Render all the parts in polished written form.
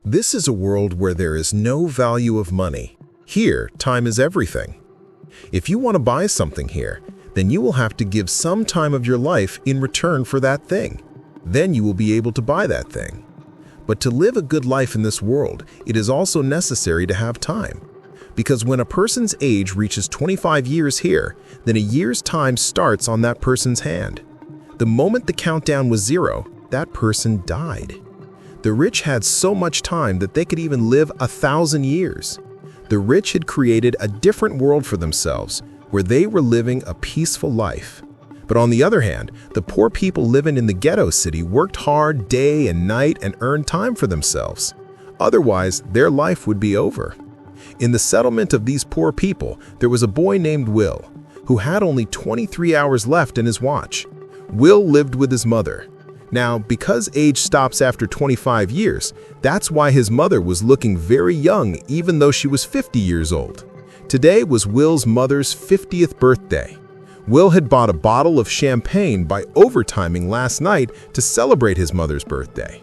This is a world where there is no value of money. Here, time is everything. If you want to buy something here, then you will have to give some time of your life in return for that thing. Then you will be able to buy that thing. But to live a good life in this world, it is also necessary to have time. Because when a person's age reaches 25 years here, then a year's time starts on that person's hand. The moment the countdown was 0, that person died. The rich had so much time that they could even live 1,000 years. The rich had created a different world for themselves, where they were living a peaceful life. But on the other hand, the poor people living in the ghetto city worked hard day and night and earned time for themselves. Otherwise, their life would be over. In the settlement of these poor people, there was a boy named Will, who had only 23 hours left in his watch. Will lived with his mother. Now, because age stops after 25 years, that's why his mother was looking very young even though she was 50 years old. Today was Will's mother's 50th birthday. Will had bought a bottle of champagne by overtiming last night to celebrate his mother's birthday.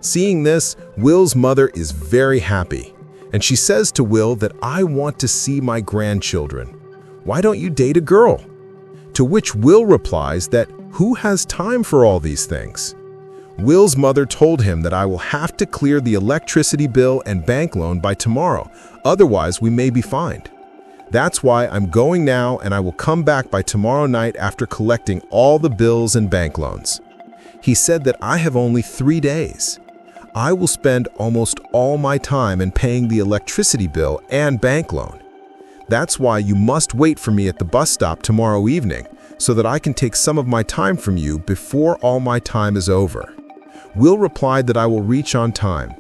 Seeing this, Will's mother is very happy, and she says to Will that I want to see my grandchildren. Why don't you date a girl? To which Will replies that who has time for all these things? Will's mother told him that I will have to clear the electricity bill and bank loan by tomorrow, otherwise we may be fined. That's why I'm going now, and I will come back by tomorrow night after collecting all the bills and bank loans. He said that I have only 3 days. I will spend almost all my time in paying the electricity bill and bank loan. That's why you must wait for me at the bus stop tomorrow evening, so that I can take some of my time from you before all my time is over. Will replied that I will reach on time.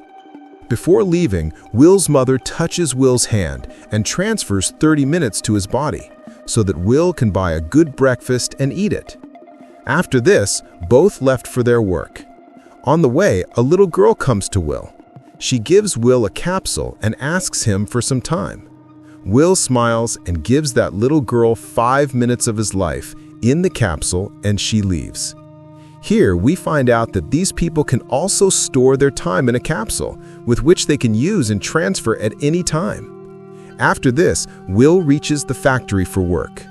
Before leaving, Will's mother touches Will's hand and transfers 30 minutes to his body, so that Will can buy a good breakfast and eat it. After this, both left for their work. On the way, a little girl comes to Will. She gives Will a capsule and asks him for some time. Will smiles and gives that little girl 5 minutes of his life in the capsule, and she leaves. Here, we find out that these people can also store their time in a capsule, with which they can use and transfer at any time. After this, Will reaches the factory for work.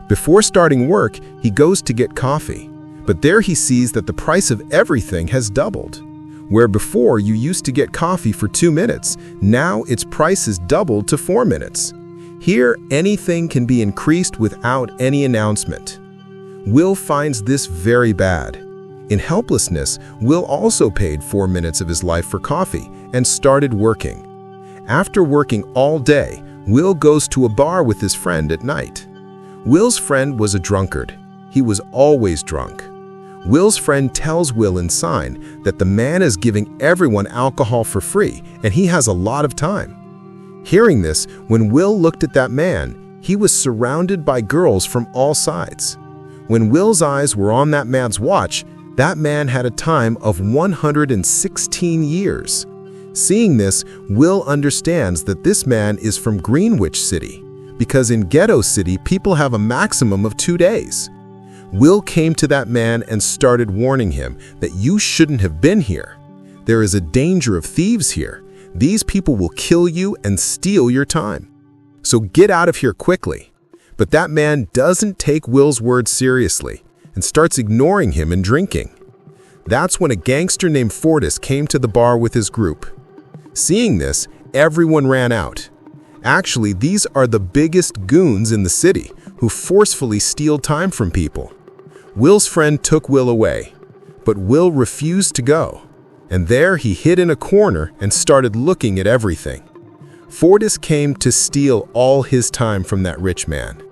Before starting work, he goes to get coffee, but there he sees that the price of everything has doubled. Where before you used to get coffee for 2 minutes, now its price is doubled to 4 minutes. Here, anything can be increased without any announcement. Will finds this very bad. In helplessness, Will also paid 4 minutes of his life for coffee and started working. After working all day, Will goes to a bar with his friend at night. Will's friend was a drunkard. He was always drunk. Will's friend tells Will in sign that the man is giving everyone alcohol for free and he has a lot of time. Hearing this, when Will looked at that man, he was surrounded by girls from all sides. When Will's eyes were on that man's watch, that man had a time of 116 years. Seeing this, Will understands that this man is from Greenwich City, because in Ghetto City, people have a maximum of 2 days. Will came to that man and started warning him that you shouldn't have been here. There is a danger of thieves here. These people will kill you and steal your time. So get out of here quickly. But that man doesn't take Will's words seriously and starts ignoring him and drinking. That's when a gangster named Fortis came to the bar with his group. Seeing this, everyone ran out. Actually, these are the biggest goons in the city who forcefully steal time from people. Will's friend took Will away, but Will refused to go, and there he hid in a corner and started looking at everything. Fortis came to steal all his time from that rich man.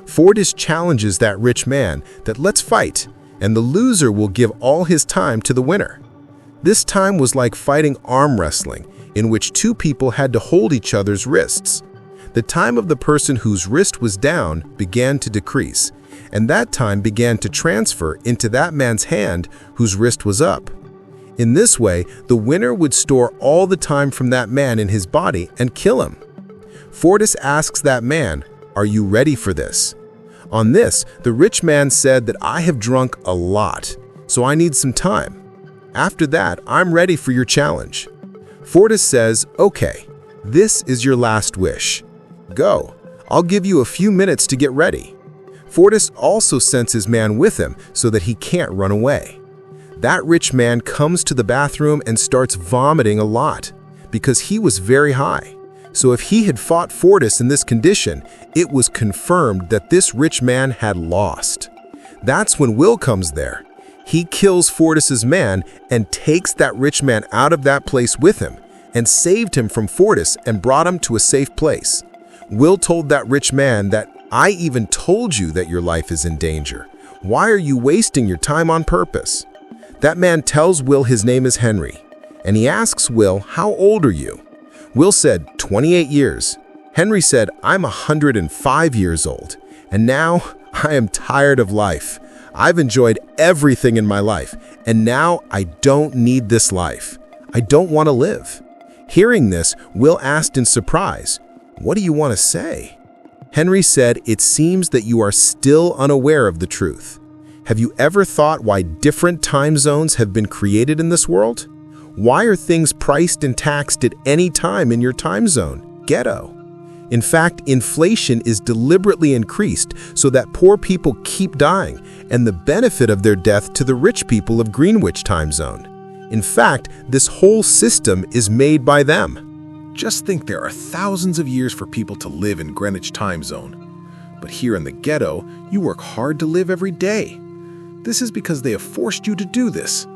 Fortis challenges that rich man that let's fight, and the loser will give all his time to the winner. This time was like fighting arm wrestling, in which 2 people had to hold each other's wrists. The time of the person whose wrist was down began to decrease, and that time began to transfer into that man's hand whose wrist was up. In this way, the winner would store all the time from that man in his body and kill him. Fortis asks that man, "Are you ready for this?" On this, the rich man said that I have drunk a lot, so I need some time. After that, I'm ready for your challenge. Fortis says, "Okay, this is your last wish. Go. I'll give you a few minutes to get ready." Fortis also sends his man with him so that he can't run away. That rich man comes to the bathroom and starts vomiting a lot because he was very high. So if he had fought Fortis in this condition, it was confirmed that this rich man had lost. That's when Will comes there. He kills Fortis's man and takes that rich man out of that place with him and saved him from Fortis and brought him to a safe place. Will told that rich man that, "I even told you that your life is in danger. Why are you wasting your time on purpose?" That man tells Will his name is Henry, and he asks Will, "How old are you?" Will said, 28 years. Henry said, "I'm 105 years old, and now I am tired of life. I've enjoyed everything in my life, and now I don't need this life. I don't want to live." Hearing this, Will asked in surprise, "What do you want to say?" Henry said, "It seems that you are still unaware of the truth. Have you ever thought why different time zones have been created in this world? Why are things priced and taxed at any time in your time zone, ghetto? In fact, inflation is deliberately increased so that poor people keep dying and the benefit of their death to the rich people of Greenwich time zone. In fact, this whole system is made by them." Just think, there are thousands of years for people to live in Greenwich time zone. But here in the ghetto, you work hard to live every day. This is because they have forced you to do this.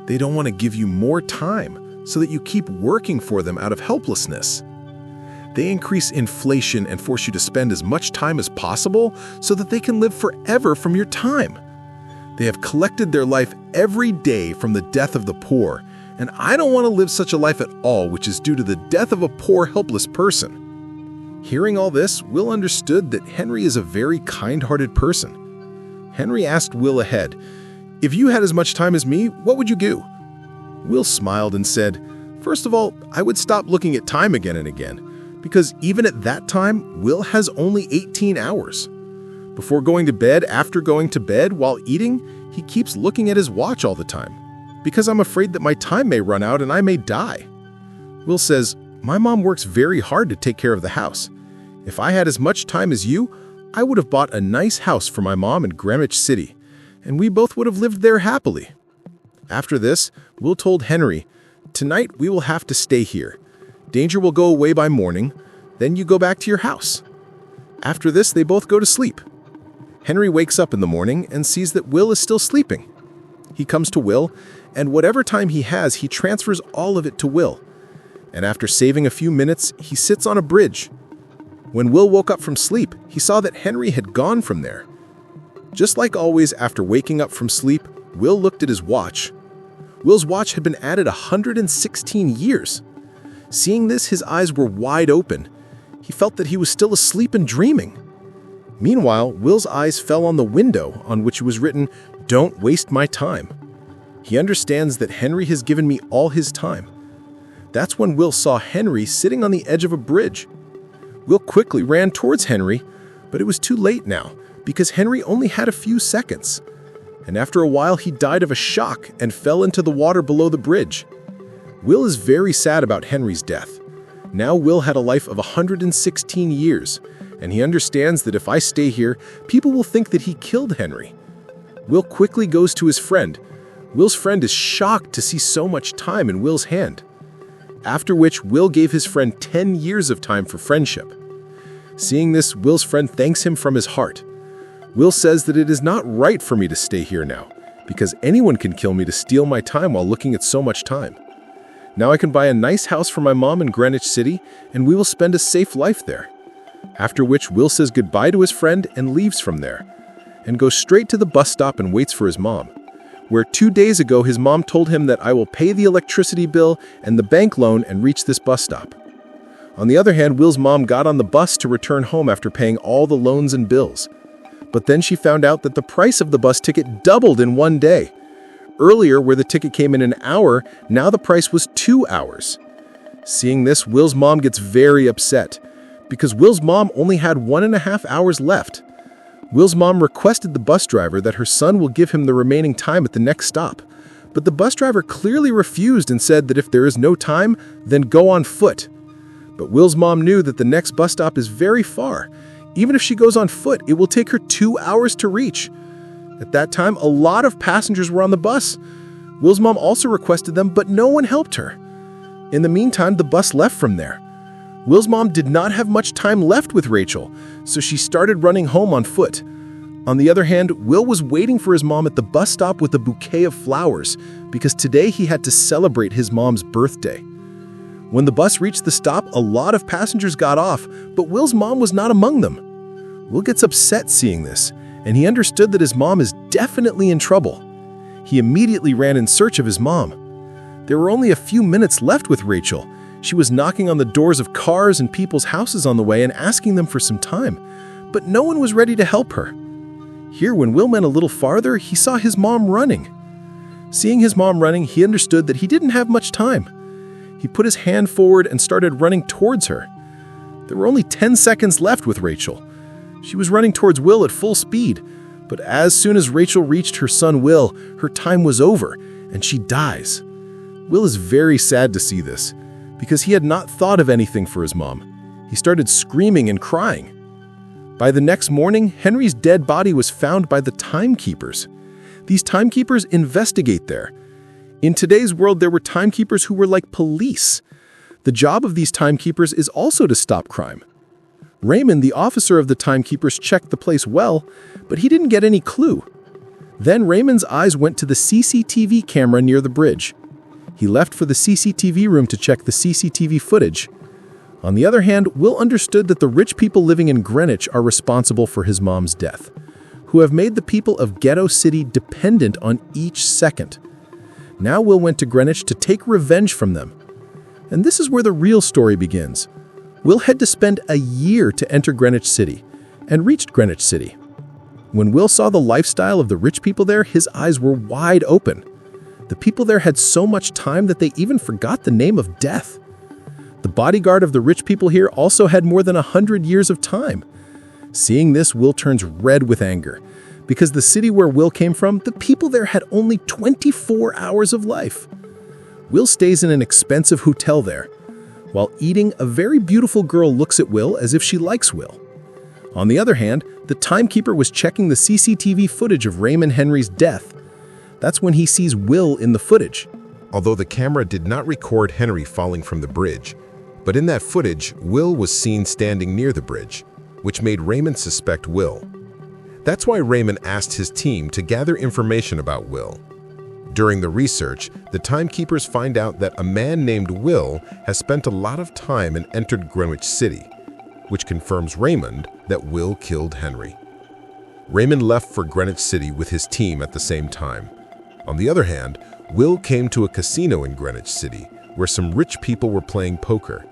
They don't want to give you more time so that you keep working for them out of helplessness. They increase inflation and force you to spend as much time as possible so that they can live forever from your time. They have collected their life every day from the death of the poor, and I don't want to live such a life at all, which is due to the death of a poor, helpless person. Hearing all this, Will understood that Henry is a very kind-hearted person. Henry asked Will ahead, "If you had as much time as me, what would you do?" Will smiled and said, "First of all, I would stop looking at time again and again, because even at that time, Will has only 18 hours. Before going to bed, after going to bed, while eating, he keeps looking at his watch all the time, because I'm afraid that my time may run out and I may die." Will says, "My mom works very hard to take care of the house. If I had as much time as you, I would have bought a nice house for my mom in Greenwich City, and we both would have lived there happily." After this, Will told Henry, "Tonight we will have to stay here. Danger will go away by morning, then you go back to your house." After this, they both go to sleep. Henry wakes up in the morning and sees that Will is still sleeping. He comes to Will, and whatever time he has, he transfers all of it to Will. And after saving a few minutes, he sits on a bridge. When Will woke up from sleep, he saw that Henry had gone from there. Just like always, after waking up from sleep, Will looked at his watch. Will's watch had been added 116 years. Seeing this, his eyes were wide open. He felt that he was still asleep and dreaming. Meanwhile, Will's eyes fell on the window on which was written, "Don't waste my time." He understands that Henry has given me all his time. That's when Will saw Henry sitting on the edge of a bridge. Will quickly ran towards Henry, but it was too late now, because Henry only had a few seconds. And after a while, he died of a shock and fell into the water below the bridge. Will is very sad about Henry's death. Now Will had a life of 116 years, and he understands that if I stay here, people will think that he killed Henry. Will quickly goes to his friend. Will's friend is shocked to see so much time in Will's hand. After which, Will gave his friend 10 years of time for friendship. Seeing this, Will's friend thanks him from his heart. Will says that it is not right for me to stay here now, because anyone can kill me to steal my time while looking at so much time. Now I can buy a nice house for my mom in Greenwich City, and we will spend a safe life there. After which, Will says goodbye to his friend and leaves from there, and goes straight to the bus stop and waits for his mom, where 2 days ago his mom told him that I will pay the electricity bill and the bank loan and reach this bus stop. On the other hand, Will's mom got on the bus to return home after paying all the loans and bills. But then she found out that the price of the bus ticket doubled in 1 day. Earlier, where the ticket came in an hour, now the price was 2 hours. Seeing this, Will's mom gets very upset, because Will's mom only had 1.5 hours left. Will's mom requested the bus driver that her son will give him the remaining time at the next stop, But the bus driver clearly refused and said that if there is no time, then go on foot. But Will's mom knew that the next bus stop is very far. Even if she goes on foot, it will take her 2 hours to reach. At that time, a lot of passengers were on the bus. Will's mom also requested them, but no one helped her. In the meantime, the bus left from there. Will's mom did not have much time left with Rachel, so she started running home on foot. On the other hand, Will was waiting for his mom at the bus stop with a bouquet of flowers because today he had to celebrate his mom's birthday. When the bus reached the stop, a lot of passengers got off, but Will's mom was not among them. Will gets upset seeing this, and he understood that his mom is definitely in trouble. He immediately ran in search of his mom. There were only a few minutes left with Rachel. She was knocking on the doors of cars and people's houses on the way and asking them for some time, but no one was ready to help her. Here, when Will went a little farther, he saw his mom running. Seeing his mom running, he understood that he didn't have much time. He put his hand forward and started running towards her. There were only 10 seconds left with Rachel. She was running towards Will at full speed, but as soon as Rachel reached her son Will, her time was over, and she dies. Will is very sad to see this, because he had not thought of anything for his mom. He started screaming and crying. By the next morning, Henry's dead body was found by the timekeepers. These timekeepers investigate there. In today's world, there were timekeepers who were like police. The job of these timekeepers is also to stop crime. Raymond, the officer of the timekeepers, checked the place well, but he didn't get any clue. Then Raymond's eyes went to the CCTV camera near the bridge. He left for the CCTV room to check the CCTV footage. On the other hand, Will understood that the rich people living in Greenwich are responsible for his mom's death, who have made the people of Ghetto City dependent on each second. Now Will went to Greenwich to take revenge from them. And this is where the real story begins. Will had to spend a year to enter Greenwich City, and reached Greenwich City. When Will saw the lifestyle of the rich people there, his eyes were wide open. The people there had so much time that they even forgot the name of death. The bodyguard of the rich people here also had more than 100 years of time. Seeing this, Will turns red with anger. Because the city where Will came from, the people there had only 24 hours of life. Will stays in an expensive hotel there. While eating, a very beautiful girl looks at Will as if she likes Will. On the other hand, the timekeeper was checking the CCTV footage of Raymond Henry's death. That's when he sees Will in the footage. Although the camera did not record Henry falling from the bridge, but in that footage, Will was seen standing near the bridge, which made Raymond suspect Will. That's why Raymond asked his team to gather information about Will. During the research, the timekeepers find out that a man named Will has spent a lot of time and entered Greenwich City, which confirms Raymond that Will killed Henry. Raymond left for Greenwich City with his team at the same time. On the other hand, Will came to a casino in Greenwich City where some rich people were playing poker.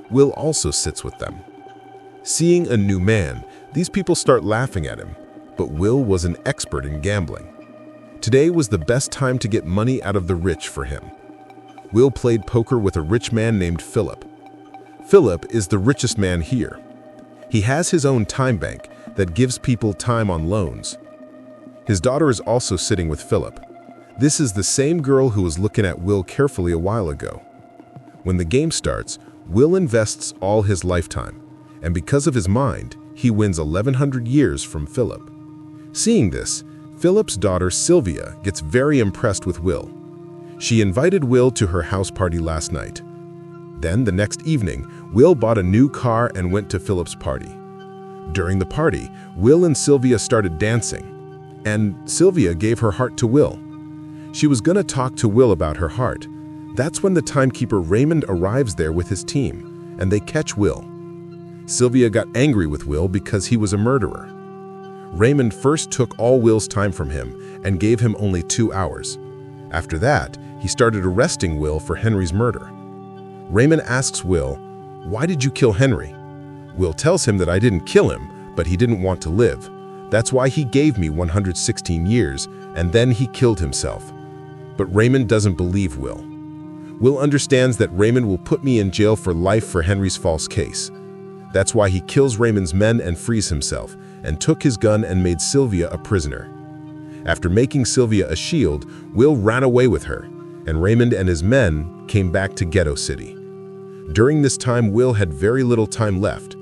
Will also sits with them. Seeing a new man, these people start laughing at him, but Will was an expert in gambling. Today was the best time to get money out of the rich for him. Will played poker with a rich man named Philip. Philip is the richest man here. He has his own time bank that gives people time on loans. His daughter is also sitting with Philip. This is the same girl who was looking at Will carefully a while ago. When the game starts, Will invests all his lifetime, and because of his mind, he wins 1,100 years from Philip. Seeing this, Philip's daughter Sylvia gets very impressed with Will. She invited Will to her house party last night. Then the next evening, Will bought a new car and went to Philip's party. During the party, Will and Sylvia started dancing, and Sylvia gave her heart to Will. She was gonna talk to Will about her heart. That's when the timekeeper Raymond arrives there with his team, and they catch Will. Sylvia got angry with Will because he was a murderer. Raymond first took all Will's time from him and gave him only 2 hours. After that, he started arresting Will for Henry's murder. Raymond asks Will, "Why did you kill Henry?" Will tells him that I didn't kill him, but he didn't want to live. That's why he gave me 116 years, and then he killed himself. But Raymond doesn't believe Will. Will understands that Raymond will put me in jail for life for Henry's false case. That's why he kills Raymond's men and frees himself, and took his gun and made Sylvia a prisoner. After making Sylvia a shield, Will ran away with her, and Raymond and his men came back to Ghetto City. During this time, Will had very little time left.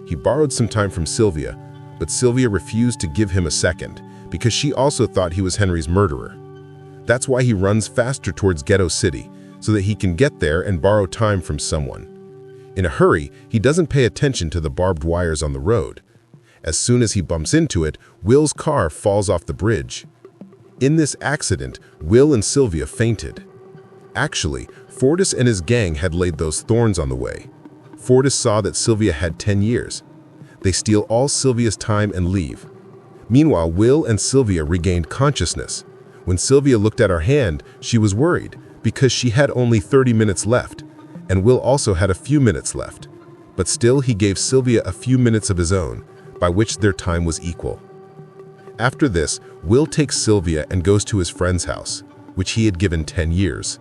He borrowed some time from Sylvia, but Sylvia refused to give him a second because she also thought he was Henry's murderer. That's why he runs faster towards Ghetto City, so that he can get there and borrow time from someone. In a hurry, he doesn't pay attention to the barbed wires on the road. As soon as he bumps into it, Will's car falls off the bridge. In this accident, Will and Sylvia fainted. Actually, Fortis and his gang had laid those thorns on the way. Fortis saw that Sylvia had 10 years. They steal all Sylvia's time and leave. Meanwhile, Will and Sylvia regained consciousness. When Sylvia looked at her hand, she was worried because she had only 30 minutes left, and Will also had a few minutes left. But still, he gave Sylvia a few minutes of his own, by which their time was equal. After this, Will takes Sylvia and goes to his friend's house, which he had given 10 years.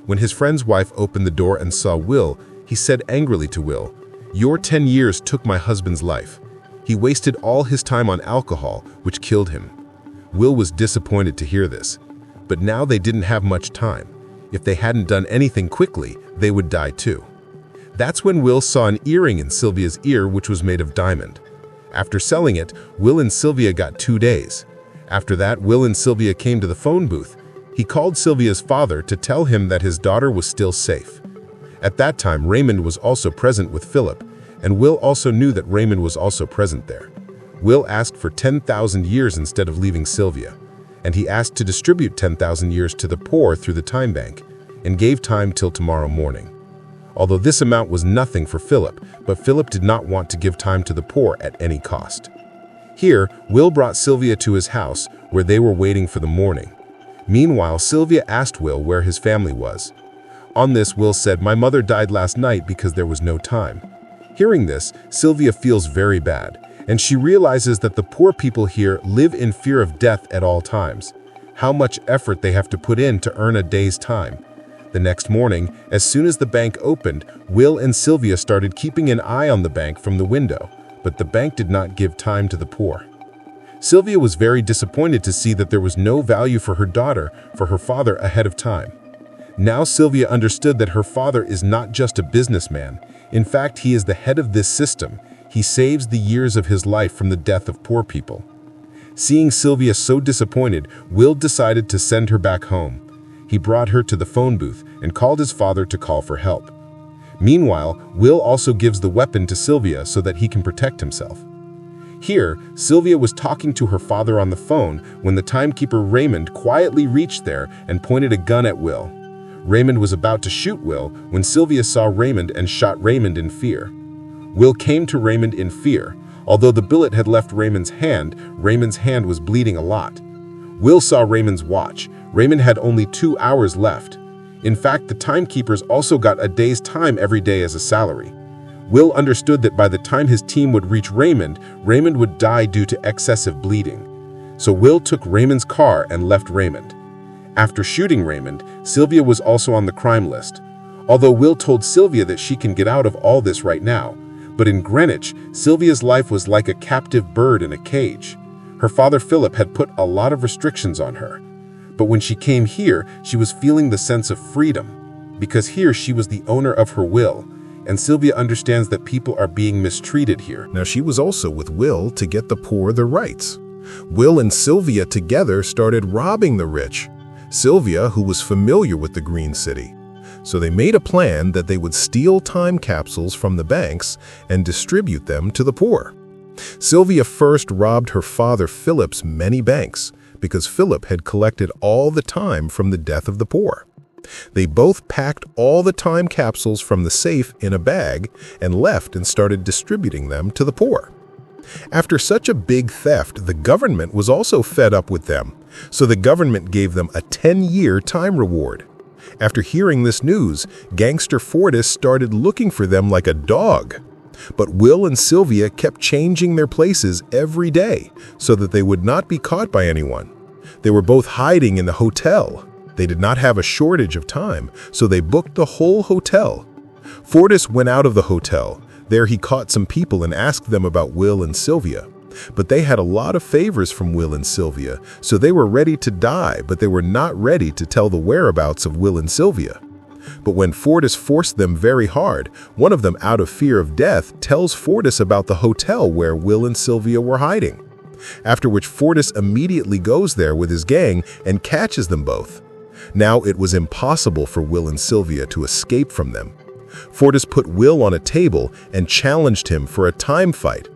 When his friend's wife opened the door and saw Will, he said angrily to Will, "Your 10 years took my husband's life. He wasted all his time on alcohol, which killed him." Will was disappointed to hear this, but now they didn't have much time. If they hadn't done anything quickly, they would die too. That's when Will saw an earring in Sylvia's ear which was made of diamond. After selling it, Will and Sylvia got 2 days. After that, Will and Sylvia came to the phone booth. He called Sylvia's father to tell him that his daughter was still safe. At that time, Raymond was also present with Philip, and Will also knew that Raymond was also present there. Will asked for 10,000 years instead of leaving Sylvia, and he asked to distribute 10,000 years to the poor through the time bank, and gave time till tomorrow morning. Although this amount was nothing for Philip, but Philip did not want to give time to the poor at any cost. Here, Will brought Sylvia to his house, where they were waiting for the morning. Meanwhile, Sylvia asked Will where his family was. On this, Will said, "My mother died last night because there was no time." Hearing this, Sylvia feels very bad, and she realizes that the poor people here live in fear of death at all times. How much effort they have to put in to earn a day's time. The next morning, as soon as the bank opened, Will and Sylvia started keeping an eye on the bank from the window, but the bank did not give time to the poor. Sylvia was very disappointed to see that there was no value for her daughter, for her father ahead of time. Now Sylvia understood that her father is not just a businessman. In fact, he is the head of this system. He saves the years of his life from the death of poor people. Seeing Sylvia so disappointed, Will decided to send her back home. He brought her to the phone booth and called his father to call for help. Meanwhile, Will also gives the weapon to Sylvia so that he can protect himself. Here, Sylvia was talking to her father on the phone when the timekeeper Raymond quietly reached there and pointed a gun at Will. Raymond was about to shoot Will when Sylvia saw Raymond and shot Raymond in fear. Will came to Raymond in fear. Although the bullet had left Raymond's hand was bleeding a lot. Will saw Raymond's watch. Raymond had only 2 hours left. In fact, the timekeepers also got a day's time every day as a salary. Will understood that by the time his team would reach Raymond, Raymond would die due to excessive bleeding. So Will took Raymond's car and left Raymond. After shooting Raymond, Sylvia was also on the crime list. Although Will told Sylvia that she can get out of all this right now, but in Greenwich, Sylvia's life was like a captive bird in a cage. Her father Philip had put a lot of restrictions on her. But when she came here, she was feeling the sense of freedom, because here she was the owner of her will, and Sylvia understands that people are being mistreated here. Now, she was also with Will to get the poor their rights. Will and Sylvia together started robbing the rich. Sylvia, who was familiar with the Green City. So they made a plan that they would steal time capsules from the banks and distribute them to the poor. Sylvia first robbed her father Philip's many banks because Philip had collected all the time from the death of the poor. They both packed all the time capsules from the safe in a bag and left and started distributing them to the poor. After such a big theft, the government was also fed up with them, so the government gave them a 10-year time reward. After hearing this news, gangster Fortis started looking for them like a dog. But Will and Sylvia kept changing their places every day so that they would not be caught by anyone. They were both hiding in the hotel. They did not have a shortage of time, so they booked the whole hotel. Fortis went out of the hotel. There he caught some people and asked them about Will and Sylvia. But they had a lot of favors from Will and Sylvia, so they were ready to die, but they were not ready to tell the whereabouts of Will and Sylvia. But when Fortis forced them very hard, one of them, out of fear of death, tells Fortis about the hotel where Will and Sylvia were hiding. After which Fortis immediately goes there with his gang and catches them both. Now it was impossible for Will and Sylvia to escape from them. Fortis put Will on a table and challenged him for a time fight.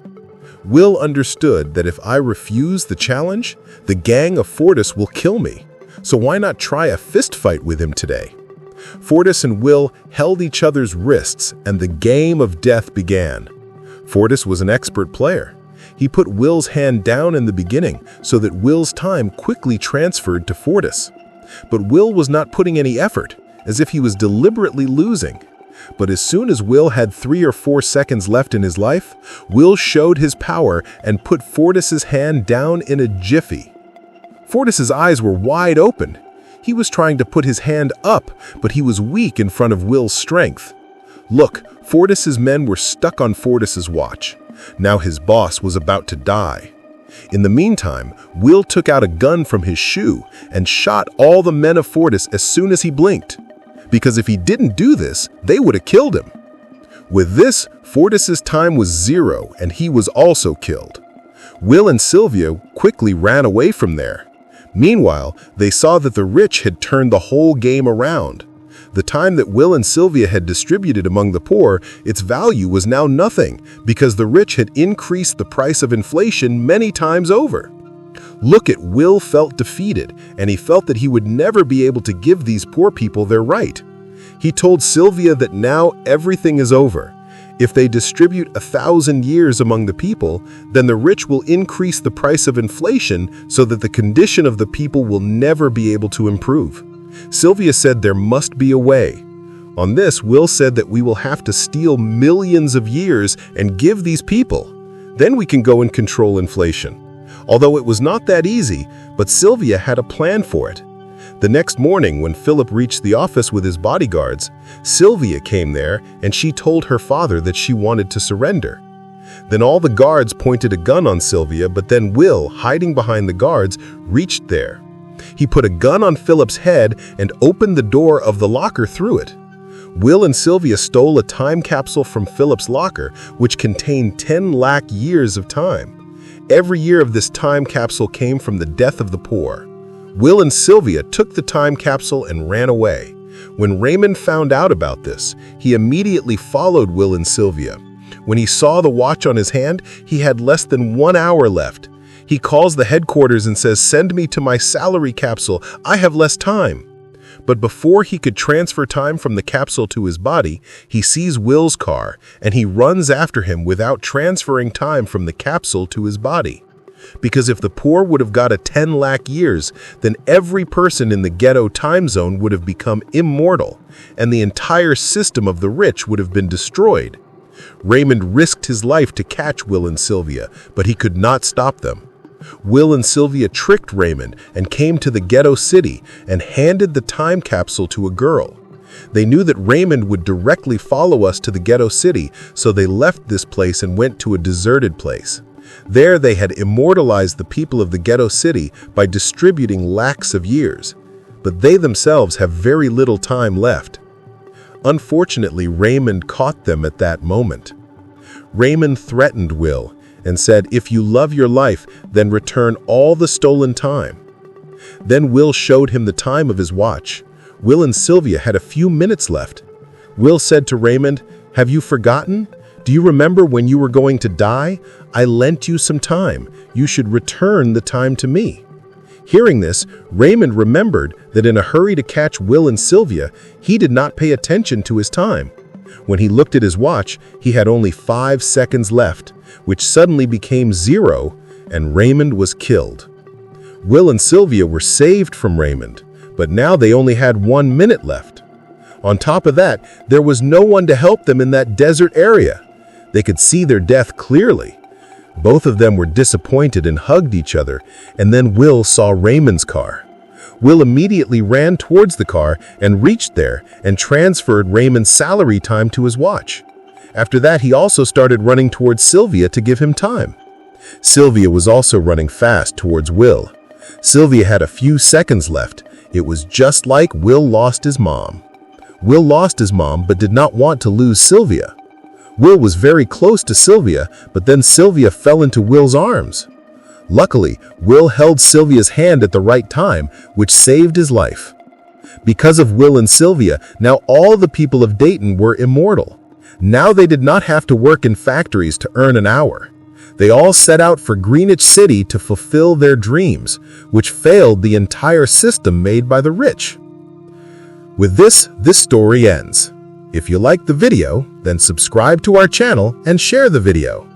Will understood that if I refuse the challenge, the gang of Fortis will kill me. So why not try a fist fight with him today? Fortis and Will held each other's wrists and the game of death began. Fortis was an expert player. He put Will's hand down in the beginning so that Will's time quickly transferred to Fortis. But Will was not putting any effort, as if he was deliberately losing. But as soon as Will had 3 or 4 seconds left in his life, Will showed his power and put Fortis's hand down in a jiffy. Fortis's eyes were wide open. He was trying to put his hand up, but he was weak in front of Will's strength. Look, Fortis's men were stuck on Fortis's watch. Now his boss was about to die. In the meantime, Will took out a gun from his shoe and shot all the men of Fortis as soon as he blinked. Because if he didn't do this, they would have killed him. With this, Fortis's time was 0 and he was also killed. Will and Sylvia quickly ran away from there. Meanwhile, they saw that the rich had turned the whole game around. The time that Will and Sylvia had distributed among the poor, its value was now nothing because the rich had increased the price of inflation many times over. Look at Will felt defeated, and he felt that he would never be able to give these poor people their right. He told Sylvia that now everything is over. If they distribute 1,000 years among the people, then the rich will increase the price of inflation so that the condition of the people will never be able to improve. Sylvia said there must be a way. On this, Will said that we will have to steal millions of years and give these people. Then we can go and control inflation. Although it was not that easy, but Sylvia had a plan for it. The next morning, when Philip reached the office with his bodyguards, Sylvia came there and she told her father that she wanted to surrender. Then all the guards pointed a gun on Sylvia, but then Will, hiding behind the guards, reached there. He put a gun on Philip's head and opened the door of the locker through it. Will and Sylvia stole a time capsule from Philip's locker, which contained 10 lakh years of time. Every year of this time capsule came from the death of the poor. Will and Sylvia took the time capsule and ran away. When Raymond found out about this, he immediately followed Will and Sylvia. When he saw the watch on his hand, he had less than 1 hour left. He calls the headquarters and says, "Send me to my salary capsule. I have less time." But before he could transfer time from the capsule to his body, he sees Will's car, and he runs after him without transferring time from the capsule to his body. Because if the poor would have got a 10 lakh years, then every person in the ghetto time zone would have become immortal, and the entire system of the rich would have been destroyed. Raymond risked his life to catch Will and Sylvia, but he could not stop them. Will and Sylvia tricked Raymond and came to the ghetto city and handed the time capsule to a girl. They knew that Raymond would directly follow us to the ghetto city, so they left this place and went to a deserted place. There they had immortalized the people of the ghetto city by distributing lakhs of years, but they themselves have very little time left. Unfortunately, Raymond caught them at that moment. Raymond threatened Will and said, "If you love your life, then return all the stolen time." Then Will showed him the time of his watch. Will and Sylvia had a few minutes left. Will said to Raymond, "Have you forgotten? Do you remember when you were going to die? I lent you some time. You should return the time to me." Hearing this, Raymond remembered that in a hurry to catch Will and Sylvia, he did not pay attention to his time. When he looked at his watch, he had only 5 seconds left, which suddenly became 0, and Raymond was killed. Will and Sylvia were saved from Raymond, but now they only had 1 minute left. On top of that, there was no one to help them in that desert area. They could see their death clearly. Both of them were disappointed and hugged each other, and then Will saw Raymond's car. Will immediately ran towards the car and reached there and transferred Raymond's salary time to his watch. After that, he also started running towards Sylvia to give him time. Sylvia was also running fast towards Will. Sylvia had a few seconds left. It was just like Will lost his mom. Will lost his mom but did not want to lose Sylvia. Will was very close to Sylvia, but then Sylvia fell into Will's arms. Luckily, Will held Sylvia's hand at the right time, which saved his life. Because of Will and Sylvia, now all the people of Dayton were immortal. Now they did not have to work in factories to earn an hour. They all set out for Greenwich City to fulfill their dreams, which failed the entire system made by the rich. With this story ends. If you liked the video, then subscribe to our channel and share the video.